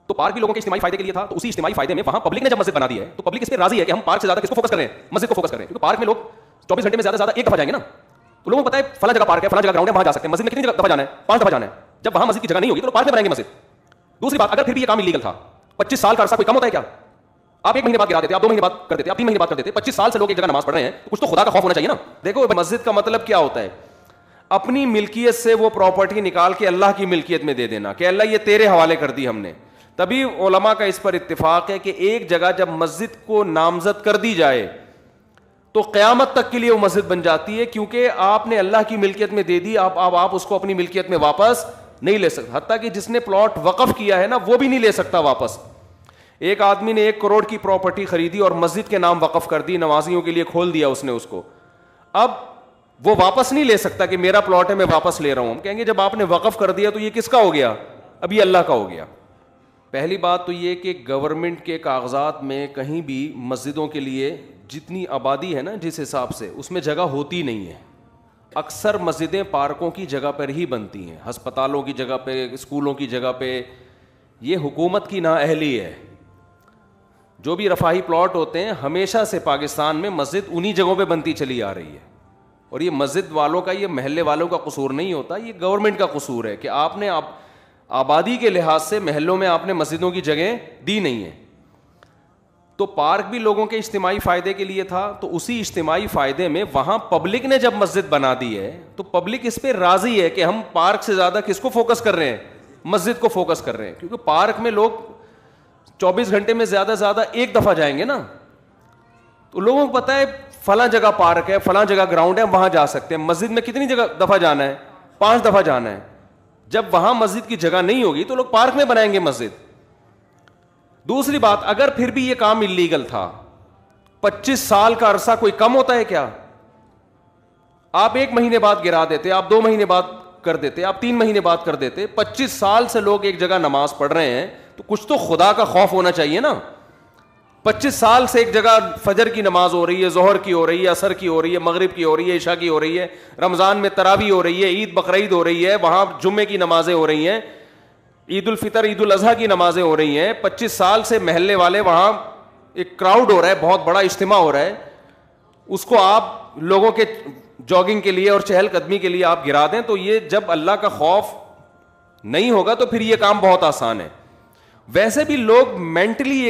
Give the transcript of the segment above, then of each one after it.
تو پارک بھی لوگوں کے اجتماعی فائدے کے لیے تھا, تو اسی اجتماعی فائدے میں وہاں پبلک نے جب مسجد بنا دی ہے تو پبلک اس پہ راضی ہے کہ ہم پارک سے زیادہ کس کو فوکس کر رہے ہیں, مسجد کو فوکس کر رہے ہیں, کیونکہ پارک میں لوگ 24 گھنٹے میں زیادہ سے زیادہ ایک دفعہ جائیں گے نا. تو لوگوں کو پتا ہے فلاں جگہ پارک ہے, فلاں جگہ گراؤنڈ ہے, وہاں جا سکتے ہیں. مسجد میں کتنی دفعہ جانا ہے؟ 5 دفعہ جانا ہے. جب وہاں مسجد کی جگہ نہیں ہوگی تو لوگ پارک میں بنائیں گے مسجد. دوسری بات, اگر پھر بھی یہ کام انلیگل تھا, 25 سال کا عرصہ کوئی کم ہوتا ہے کیا؟ آپ 1 مہینے بعد گرا دیتے, آپ 2 مہینے بعد کر دیتے, آپ 3 مہینے بعد کر دیتے. 25 سال سے لوگ ایک جگہ نماز پڑھ رہے ہیں, کچھ تو خدا کا خوف ہونا چاہیے نا. دیکھو مسجد کا مطلب کیا ہوتا ہے, اپنی ملکیت سے وہ پراپرٹی نکال کے اللہ کی ملکیت میں دے دینا کہ اللہ یہ تیرے حوالے کر دی ہم نے. تبھی علماء کا اس پر اتفاق ہے کہ ایک جگہ جب مسجد کو نامزد کر دی جائے تو قیامت تک کے لیے وہ مسجد بن جاتی ہے, کیونکہ آپ نے اللہ کی ملکیت میں دے دی, آپ اس کو اپنی ملکیت میں واپس نہیں لے سکتے. حتیٰ کہ جس نے پلاٹ وقف کیا ہے نا وہ بھی نہیں لے سکتا واپس. ایک آدمی نے 1 کروڑ کی پراپرٹی خریدی اور مسجد کے نام وقف کر دی, نمازیوں کے لیے کھول دیا اس نے اس کو. اب وہ واپس نہیں لے سکتا کہ میرا پلاٹ ہے میں واپس لے رہا ہوں. ہم کہیں گے جب آپ نے وقف کر دیا تو یہ کس کا ہو گیا؟ اب یہ اللہ کا ہو گیا. پہلی بات تو یہ کہ گورنمنٹ کے کاغذات میں کہیں بھی مسجدوں کے لیے جتنی آبادی ہے نا جس حساب سے اس میں جگہ ہوتی نہیں ہے. اکثر مسجدیں پارکوں کی جگہ پر ہی بنتی ہیں, ہسپتالوں کی جگہ پہ, اسکولوں کی جگہ پہ. یہ حکومت کی نااہلی ہے. جو بھی رفاہی پلاٹ ہوتے ہیں ہمیشہ سے پاکستان میں مسجد انہی جگہوں پہ بنتی چلی آ رہی ہے. اور یہ مسجد والوں کا, یہ محلے والوں کا قصور نہیں ہوتا, یہ گورنمنٹ کا قصور ہے کہ آپ نے آبادی کے لحاظ سے محلوں میں آپ نے مسجدوں کی جگہیں دی نہیں ہیں. تو پارک بھی لوگوں کے اجتماعی فائدے کے لیے تھا, تو اسی اجتماعی فائدے میں وہاں پبلک نے جب مسجد بنا دی ہے تو پبلک اس پہ راضی ہے کہ ہم پارک سے زیادہ کس کو فوکس کر رہے ہیں؟ مسجد کو فوکس کر رہے ہیں. کیونکہ پارک میں لوگ 24 گھنٹے میں زیادہ سے زیادہ ایک دفعہ جائیں گے نا. تو لوگوں کو پتا ہے فلاں جگہ پارک ہے, فلاں جگہ گراؤنڈ ہے, وہاں جا سکتے ہیں. مسجد میں کتنی جگہ دفعہ جانا ہے؟ 5 دفعہ جانا ہے. جب وہاں مسجد کی جگہ نہیں ہوگی تو لوگ پارک میں بنائیں گے مسجد. دوسری بات, اگر پھر بھی یہ کام انلیگل تھا, 25 سال کا عرصہ کوئی کم ہوتا ہے کیا؟ آپ 1 مہینے بعد گرا دیتے, آپ 2 مہینے بعد کر دیتے, آپ 3 مہینے بعد کر دیتے. 25 سال سے لوگ ایک جگہ نماز پڑھ رہے ہیں تو کچھ تو خدا کا خوف ہونا چاہیے نا. 25 سال سے ایک جگہ فجر کی نماز ہو رہی ہے, ظہر کی ہو رہی ہے, عصر کی ہو رہی ہے, مغرب کی ہو رہی ہے, عشاء کی ہو رہی ہے, رمضان میں تراویح ہو رہی ہے, عید بقرعید ہو رہی ہے, وہاں جمعے کی نمازیں ہو رہی ہیں, عید الفطر عید الاضحیٰ کی نمازیں ہو رہی ہیں. 25 سال سے محلے والے وہاں ایک کراؤڈ ہو رہا ہے, بہت بڑا اجتماع ہو رہا ہے, اس کو آپ لوگوں کے جاگنگ کے لیے اور چہل قدمی کے لیے آپ گرا دیں. تو یہ جب اللہ کا خوف نہیں ہوگا تو پھر یہ کام بہت آسان ہے. ویسے بھی لوگ مینٹلی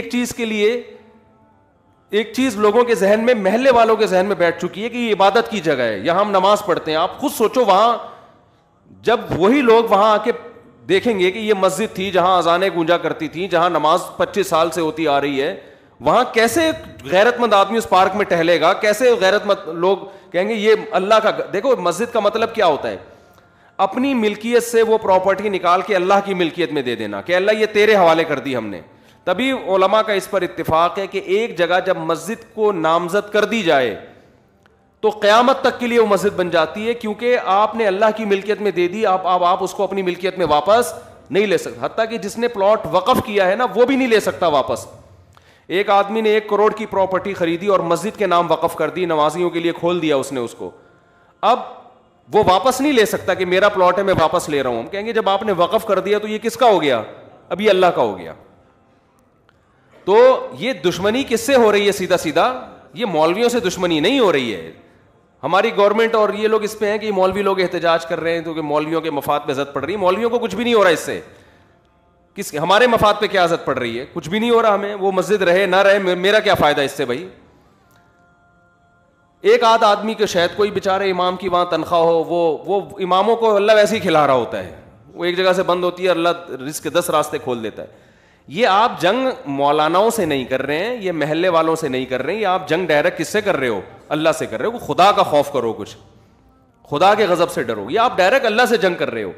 ایک چیز لوگوں کے ذہن میں, محلے والوں کے ذہن میں بیٹھ چکی ہے کہ یہ عبادت کی جگہ ہے, یہاں ہم نماز پڑھتے ہیں. آپ خود سوچو, وہاں جب وہی لوگ وہاں آ کے دیکھیں گے کہ یہ مسجد تھی جہاں اذانیں گونجا کرتی تھیں, جہاں نماز 25 سال سے ہوتی آ رہی ہے, وہاں کیسے غیرت مند آدمی اس پارک میں ٹہلے گا؟ کیسے غیرت مند لوگ کہیں گے یہ اللہ کا. دیکھو مسجد کا مطلب کیا ہوتا ہے, اپنی ملکیت سے وہ پراپرٹی نکال کے اللہ کی ملکیت میں دے دینا کہ اللہ یہ تیرے حوالے کر دی ہم نے. تبھی علماء کا اس پر اتفاق ہے کہ ایک جگہ جب مسجد کو نامزد کر دی جائے تو قیامت تک کے لیے وہ مسجد بن جاتی ہے, کیونکہ آپ نے اللہ کی ملکیت میں دے دی, آپ اس کو اپنی ملکیت میں واپس نہیں لے سکتے. حتیٰ کہ جس نے پلاٹ وقف کیا ہے نا وہ بھی نہیں لے سکتا واپس. ایک آدمی نے 1 کروڑ کی پراپرٹی خریدی اور مسجد کے نام وقف کر دی, نمازیوں کے لیے کھول دیا اس نے اس کو. اب وہ واپس نہیں لے سکتا کہ میرا پلاٹ ہے میں واپس لے رہا ہوں. ہم کہیں گے جب آپ نے وقف کر دیا تو یہ کس کا ہو گیا؟ اب یہ اللہ کا ہو گیا. تو یہ دشمنی کس سے ہو رہی ہے؟ سیدھا سیدھا یہ مولویوں سے دشمنی نہیں ہو رہی ہے. ہماری گورنمنٹ اور یہ لوگ اس پہ ہیں کہ مولوی لوگ احتجاج کر رہے ہیں کیونکہ مولویوں کے مفاد پہ زد پڑ رہی ہے. مولویوں کو کچھ بھی نہیں ہو رہا اس سے. ہمارے مفاد پہ کیا زد پڑ رہی ہے؟ کچھ بھی نہیں ہو رہا ہمیں. وہ مسجد رہے نہ رہے, میرا کیا فائدہ اس سے بھائی. ایک آدھ آدمی کے شاید کوئی بیچارے امام کی وہاں تنخواہ ہو, وہ اماموں کو اللہ ویسے ہی کھلا رہا ہوتا ہے. وہ ایک جگہ سے بند ہوتی ہے, اللہ رزق کے 10 راستے کھول دیتا ہے. یہ آپ جنگ مولاناؤں سے نہیں کر رہے ہیں, یہ محلے والوں سے نہیں کر رہے ہیں, یہ آپ جنگ ڈائریکٹ کس سے کر رہے ہو؟ اللہ سے کر رہے ہو. خدا کا خوف کرو, کچھ خدا کے غضب سے ڈرو. یہ آپ ڈائریکٹ اللہ سے جنگ کر رہے ہو.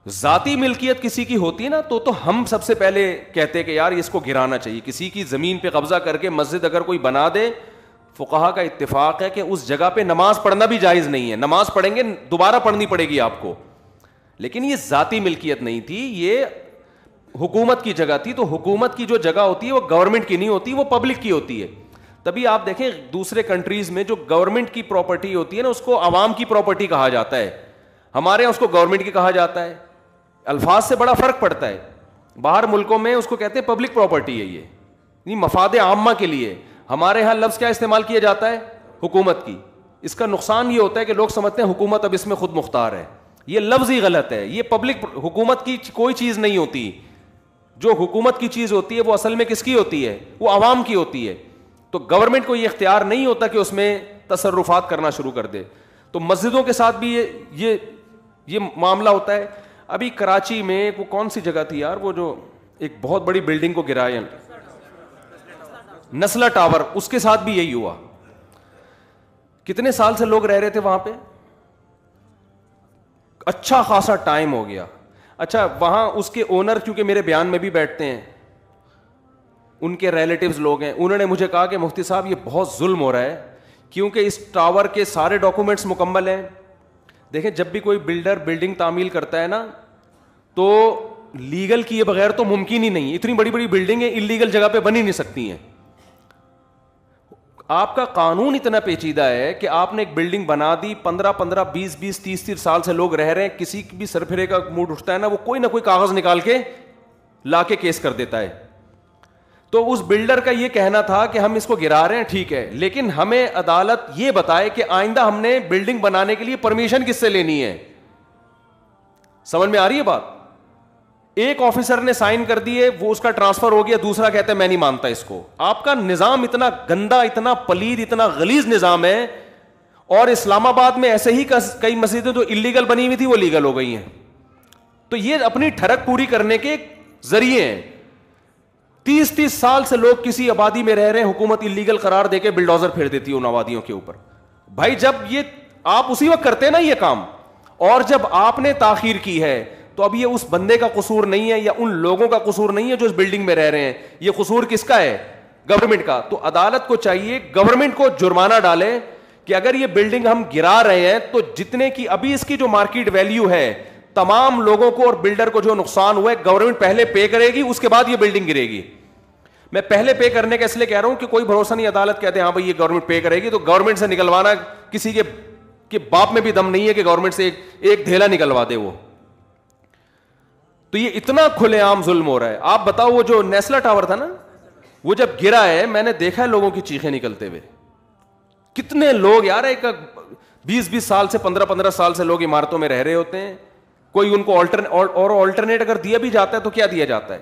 ذاتی ملکیت کسی کی ہوتی ہے نا تو ہم سب سے پہلے کہتے کہ یار اس کو گرانا چاہیے. کسی کی زمین پہ قبضہ کر کے مسجد اگر کوئی بنا دے, فقہا کا اتفاق ہے کہ اس جگہ پہ نماز پڑھنا بھی جائز نہیں ہے. نماز پڑھیں گے دوبارہ پڑھنی پڑے گی آپ کو, لیکن یہ ذاتی ملکیت نہیں تھی, یہ حکومت کی جگہ تھی. تو حکومت کی جو جگہ ہوتی ہے وہ گورنمنٹ کی نہیں ہوتی, وہ پبلک کی ہوتی ہے. تبھی آپ دیکھیں دوسرے کنٹریز میں جو گورنمنٹ کی پراپرٹی ہوتی ہے نا اس کو عوام کی پراپرٹی کہا جاتا ہے. ہمارے یہاں اس کو گورنمنٹ کی کہا جاتا ہے. الفاظ سے بڑا فرق پڑتا ہے. باہر ملکوں میں اس کو کہتے ہیں پبلک پراپرٹی ہے, یہ مفاد عامہ کے لیے. ہمارے ہاں لفظ کیا استعمال کیا جاتا ہے؟ حکومت کی. اس کا نقصان یہ ہوتا ہے کہ لوگ سمجھتے ہیں حکومت اب اس میں خود مختار ہے. یہ لفظ ہی غلط ہے. یہ پبلک حکومت کی کوئی چیز نہیں ہوتی. جو حکومت کی چیز ہوتی ہے وہ اصل میں کس کی ہوتی ہے؟ وہ عوام کی ہوتی ہے. تو گورنمنٹ کو یہ اختیار نہیں ہوتا کہ اس میں تصرفات کرنا شروع کر دے. تو مسجدوں کے ساتھ بھی یہ معاملہ ہوتا ہے. ابھی کراچی میں وہ کون سی جگہ تھی یار, وہ جو ایک بہت بڑی بلڈنگ کو گرایا, نسلا ٹاور, اس کے ساتھ بھی یہی ہوا. کتنے سال سے لوگ رہ رہے تھے وہاں پہ, اچھا خاصا ٹائم ہو گیا. اچھا وہاں اس کے اونر کیونکہ میرے بیان میں بھی بیٹھتے ہیں, ان کے ریلیٹیوز لوگ ہیں, انہوں نے مجھے کہا کہ مفتی صاحب یہ بہت ظلم ہو رہا ہے کیونکہ اس ٹاور کے سارے ڈاکومنٹس مکمل ہیں. دیکھیں جب بھی کوئی بلڈر بلڈنگ تعمیل کرتا ہے نا تو لیگل کیے بغیر تو ممکن ہی نہیں. اتنی بڑی بڑی بلڈنگیں انلیگل جگہ پہ بن ہی نہیں سکتی ہیں. آپ کا قانون اتنا پیچیدہ ہے کہ آپ نے ایک بلڈنگ بنا دی, 15 20 30 سال سے لوگ رہ رہے ہیں, کسی بھی سرپھرے کا موڈ اٹھتا ہے نا وہ کوئی نہ کوئی کاغذ نکال کے لا کے کیس کر دیتا ہے. تو اس بلڈر کا یہ کہنا تھا کہ ہم اس کو گرا رہے ہیں ٹھیک ہے, لیکن ہمیں عدالت یہ بتائے کہ آئندہ ہم نے بلڈنگ بنانے کے لیے پرمیشن کس سے لینی ہے. سمجھ میں آ رہی ہے بات؟ ایک آفیسر نے سائن کر دیے, وہ اس کا ٹرانسفر ہو گیا, دوسرا کہتا ہے میں نہیں مانتا اس کو. آپ کا نظام اتنا گندا, اتنا پلید, اتنا غلیظ نظام ہے. اور اسلام آباد میں ایسے ہی کئی مسجدیں جو انلیگل بنی ہوئی تھی وہ لیگل ہو گئی ہیں. تو یہ اپنی ٹھڑک پوری کرنے کے ذریعے ہیں. 30 سال سے لوگ کسی آبادی میں رہ رہے ہیں, حکومت انلیگل قرار دے کے بلڈوزر پھیر دیتی ہے ان آبادیوں کے اوپر. بھائی جب یہ آپ اسی وقت کرتے ہیں نا یہ کام, اور جب آپ نے تاخیر کی ہے تو اب یہ اس بندے کا قصور نہیں ہے یا ان لوگوں کا قصور نہیں ہے جو اس بلڈنگ میں رہ رہے ہیں, یہ قصور کس کا ہے؟ گورنمنٹ کا. تو عدالت کو چاہیے گورنمنٹ کو جرمانہ ڈالے کہ اگر یہ بلڈنگ ہم گرا رہے ہیں تو جتنے کی ابھی اس کی جو مارکیٹ ویلیو ہے, تمام لوگوں کو اور بلڈر کو جو نقصان ہوا ہے گورنمنٹ پہلے پے کرے گی, اس کے بعد یہ بلڈنگ گرے گی. میں پہلے پے کرنے کا اس لیے کہہ رہا ہوں کہ کوئی بھروسہ نہیں, عدالت کہتے ہیں ہاں بھائی یہ گورنمنٹ پے کرے گی, تو گورنمنٹ سے نکلوانا کسی کے باپ میں بھی دم نہیں ہے کہ گورنمنٹ سے ایک دھیلا نکلوا دے وہ. تو یہ اتنا کھلے عام ظلم ہو رہا ہے. آپ بتاؤ وہ جو نیسلا ٹاور تھا نا, وہ جب گرا ہے میں نے دیکھا ہے لوگوں کی چیخیں نکلتے ہوئے. کتنے لوگ یار, ایک 20 سال سے 15 سال سے لوگ عمارتوں میں رہ رہے ہوتے ہیں. کوئی ان کو آلٹرنیٹ اگر دیا بھی جاتا ہے تو کیا دیا جاتا ہے؟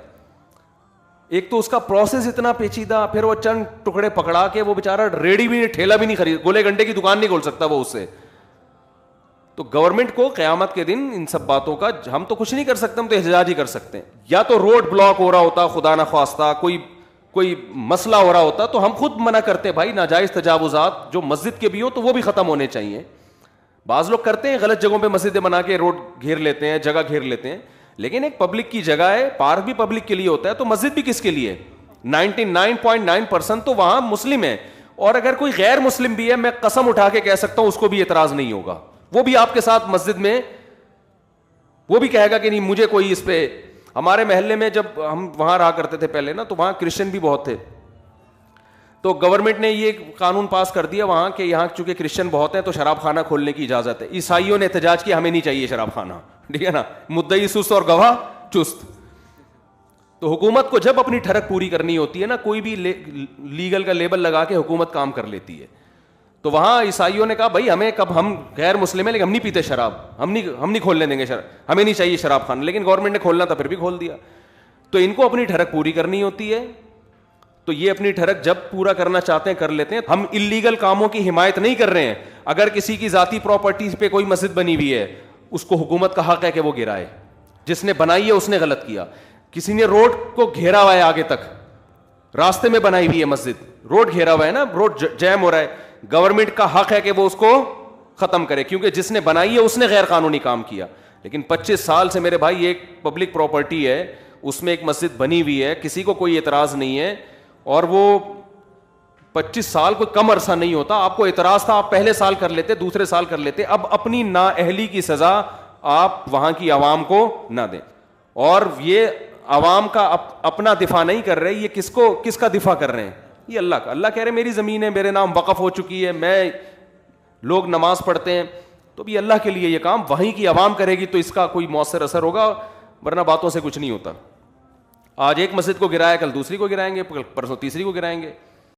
ایک تو اس کا پروسیس اتنا پیچیدہ, پھر وہ چند ٹکڑے پکڑا کے وہ بیچارہ ریڈی بھی نہیں, ٹھیلا بھی نہیں خرید, گولے گنڈے کی دکان نہیں کھول سکتا وہ اس سے. تو گورنمنٹ کو قیامت کے دن ان سب باتوں کا, ہم تو کچھ نہیں کر سکتے, ہم تو احتجاج ہی کر سکتے ہیں. یا تو روڈ بلاک ہو رہا ہوتا خدا نہ خواستہ, کوئی مسئلہ ہو رہا ہوتا تو ہم خود منع کرتے, بھائی ناجائز تجاوزات جو مسجد کے بھی ہو تو وہ بھی ختم ہونے چاہیے. بعض لوگ کرتے ہیں غلط جگہوں پہ مسجدیں بنا کے روڈ گھیر لیتے ہیں, جگہ گھیر لیتے ہیں, لیکن ایک پبلک کی جگہ ہے, پارک بھی پبلک کے لیے ہوتا ہے, تو مسجد بھی کس کے لیے؟ 99.9% تو وہاں مسلم ہے, اور اگر کوئی غیر مسلم بھی ہے میں قسم اٹھا کے کہہ سکتا ہوں اس کو بھی اعتراض نہیں ہوگا, وہ بھی آپ کے ساتھ مسجد میں وہ بھی کہے گا کہ نہیں مجھے کوئی اس پہ. ہمارے محلے میں جب ہم وہاں رہا کرتے تھے پہلے نا, تو وہاں کرسچن بھی بہت تھے, تو گورنمنٹ نے یہ قانون پاس کر دیا وہاں کہ یہاں چونکہ کرسچن بہت ہیں تو شراب خانہ کھولنے کی اجازت ہے. عیسائیوں نے احتجاج کیا ہمیں نہیں چاہیے شراب خانہ, ٹھیک ہے نا, مدعی سست اور گواہ چست. تو حکومت کو جب اپنی ٹھڑک پوری کرنی ہوتی ہے نا, کوئی بھی لیگل کا لیبل لگا کے حکومت کام کر لیتی ہے. تو وہاں عیسائیوں نے کہا بھائی ہمیں کب, ہم غیر مسلم ہیں لیکن ہم نہیں پیتے شراب, ہم نہیں کھولنے دیں گے شراب, ہمیں نہیں چاہیے شراب خانہ, لیکن گورنمنٹ نے کھولنا تھا پھر بھی کھول دیا. تو ان کو اپنی ٹھڑک پوری کرنی ہوتی ہے, تو یہ اپنی ٹھڑک جب پورا کرنا چاہتے ہیں کر لیتے ہیں. ہم انلیگل کاموں کی حمایت نہیں کر رہے ہیں. اگر کسی کی ذاتی پراپرٹی پہ کوئی مسجد بنی ہوئی ہے, اس کو حکومت کا حق ہے کہ وہ گرائے, جس نے بنائی ہے اس نے غلط کیا. کسی نے روڈ کو گھیرا ہوا ہے, آگے تک راستے میں بنائی ہوئی ہے مسجد, روڈ گھیرا ہوا ہے نا, روڈ جیم ہو رہا ہے, گورنمنٹ کا حق ہے کہ وہ اس کو ختم کرے, کیونکہ جس نے بنائی ہے اس نے غیر قانونی کام کیا. لیکن 25 سال سے میرے بھائی ایک پبلک پراپرٹی ہے, اس میں ایک مسجد بنی ہوئی ہے, کسی کو کوئی اعتراض نہیں ہے, اور وہ 25 سال کوئی کم عرصہ نہیں ہوتا. آپ کو اعتراض تھا, آپ پہلے سال کر لیتے, دوسرے سال کر لیتے. اب اپنی نااہلی کی سزا آپ وہاں کی عوام کو نہ دیں. اور یہ عوام کا اپنا دفاع نہیں کر رہے, یہ کس کا دفاع کر رہے ہیں؟ یہ اللہ کا. اللہ کہہ رہے میری زمین ہے, میرے نام وقف ہو چکی ہے, میں لوگ نماز پڑھتے ہیں, تو بھی اللہ کے لیے یہ کام وہیں کی عوام کرے گی تو اس کا کوئی مؤثر اثر ہوگا, ورنہ باتوں سے کچھ نہیں ہوتا. آج ایک مسجد کو گرایا کل دوسری کو گرائیں گے، پرسوں تیسری کو گرائیں گے.